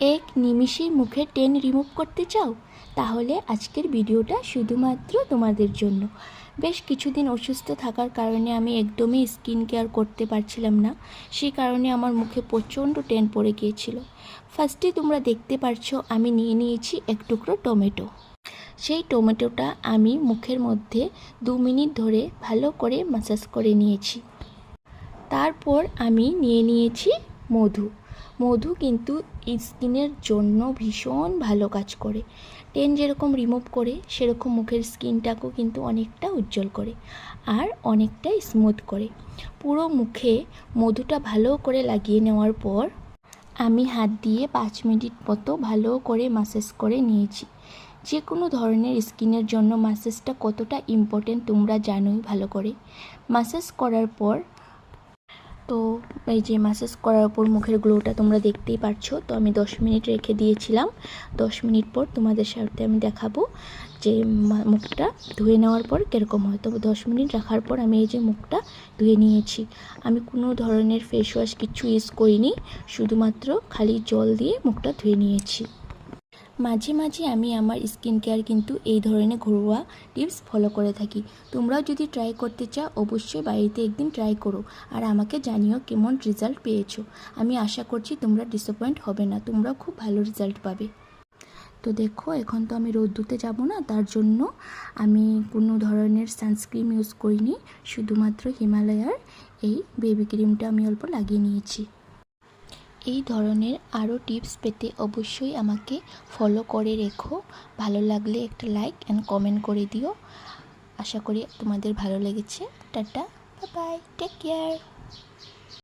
এক নিমিষেই মুখের টেন রিমুভ করতে চাও? তাহলে আজকের ভিডিওটা শুধুমাত্র তোমাদের জন্য। বেশ কিছুদিন অসুস্থ থাকার কারণে আমি একদমই স্কিন কেয়ার করতে পারছিলাম না। সেই কারণে আমার মুখে প্রচণ্ড টেন পড়ে গিয়েছিল। ফার্স্টে তোমরা দেখতে পারছো আমি নিয়ে নিয়েছি এক টুকরো টমেটো। সেই টমেটোটা আমি মুখের মধ্যে 2 মিনিট ধরে ভালো করে ম্যাসাজ করে নিয়েছি। তারপর আমি নিয়ে নিয়েছি মধু। মধু কিন্তু স্কিনের জন্য ভীষণ ভালো কাজ করে। টেন যেরকম রিমুভ করে সেরকম মুখের স্কিনটাকেও কিন্তু অনেকটা উজ্জ্বল করে আর অনেকটা স্মুথ করে। পুরো মুখে মধুটা ভালো করে লাগিয়ে নেওয়ার পর আমি হাত দিয়ে 5 মিনিট মতো ভালো করে ম্যাসাজ করে নিয়েছি। যে কোনো ধরনের স্কিনের জন্য ম্যাসাজটা কতটা ইম্পর্টেন্ট তোমরা জানোই ভালো করে। ম্যাসাজ করার পর তো এই যে ম্যাসাজ করার পর মুখের গ্লোটা তোমরা দেখতেই পারছো। তো আমি 10 মিনিট রেখে দিয়েছিলাম। 10 মিনিট পর তোমাদের সাথে আমি দেখাবো যে মুখটা ধুয়ে নেওয়ার পর কীরকম হয়। তো 10 মিনিট রাখার পর আমি এই যে মুখটা ধুয়ে নিয়েছি। আমি কোনো ধরনের ফেস ওয়াশ কিছু ইউজ করিনি, শুধুমাত্র খালি জল দিয়ে মুখটা ধুয়ে নিয়েছি। মাঝে মাঝে আমি আমার স্কিন কেয়ার কিন্তু এই ধরনের ঘরোয়া টিপস ফলো করে থাকি। তোমরাও যদি ট্রাই করতে চাও অবশ্যই বাড়িতে একদিন ট্রাই করো আর আমাকে জানিও কেমন রেজাল্ট পেয়েছো। আমি আশা করছি তোমরা ডিসঅ্যাপয়েন্ট হবে না, তোমরাও খুব ভালো রেজাল্ট পাবে। তো দেখো এখন তো আমি রোদ্দুতে যাব না, তার জন্য আমি কোনো ধরনের সানস্ক্রিন ইউজ করিনি, শুধুমাত্র হিমালয়ার এই বেবি ক্রিমটা আমি অল্প লাগিয়ে নিয়েছি। এই ধরনের আরও টিপস পেতে অবশ্যই আমাকে ফলো করে রেখো। ভালো লাগলে একটা লাইক অ্যান্ড কমেন্ট করে দিও। আশা করি তোমাদের ভালো লেগেছে। Tata, bye bye, take care.